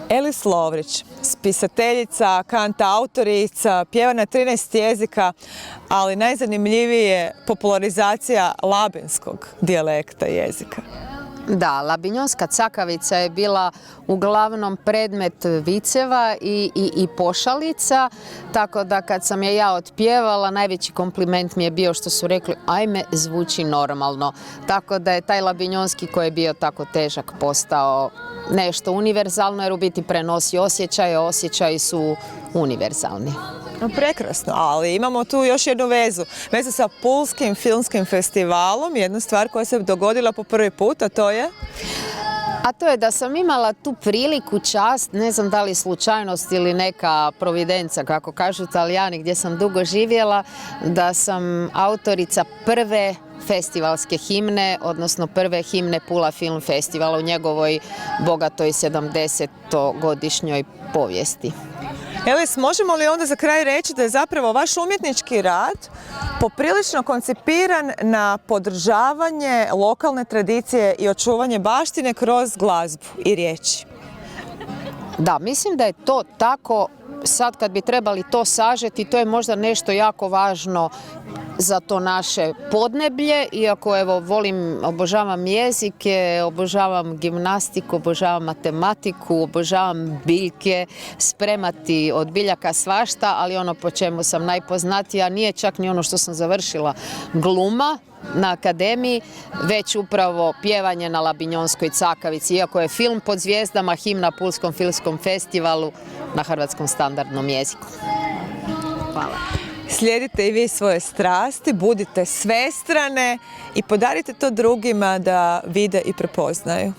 Elis Lovrić, spisateljica, kantautorica, pjeva na 13 jezika, ali najzanimljivije je popularizacija labinskog dijalekta jezika. Da, labinjonska cakavica je bila uglavnom predmet viceva i pošalica, tako da kad sam je ja otpjevala, najveći kompliment mi je bio što su rekli ajme, zvuči normalno. Tako da je taj labinjonski koji je bio tako težak postao nešto univerzalno, jer u biti prenosi osjećaje, osjećaji su univerzalni. Prekrasno, ali imamo tu još jednu vezu. Vezu sa Pulskim filmskim festivalom, jedna stvar koja se dogodila po prvi put, a to je? A to je da sam imala tu priliku, čast, ne znam da li slučajnost ili neka providenca, kako kažu Talijani, gdje sam dugo živjela, da sam autorica prve festivalske himne, prve himne Pula Film Festivala u njegovoj bogatoj 70-godišnjoj povijesti. Elis, možemo li onda za kraj reći da je zapravo vaš umjetnički rad poprilično koncipiran na podržavanje lokalne tradicije i očuvanje baštine kroz glazbu i riječi? Da, mislim da je to tako. Sad kad bi trebali to sažeti, to je možda nešto jako važno za to naše podneblje, iako evo obožavam jezike, obožavam gimnastiku, obožavam matematiku, obožavam biljke, spremati od biljaka svašta, ali ono po čemu sam najpoznatija nije čak ni ono što sam završila gluma na akademiji, već upravo pjevanje na labinjonskoj cakavici, iako je film pod zvijezdama, himna Pulskom filmskom festivalu na hrvatskom standardnom jeziku. Hvala. Slijedite i vi svoje strasti, budite svestrane i podarite to drugima da vide i prepoznaju.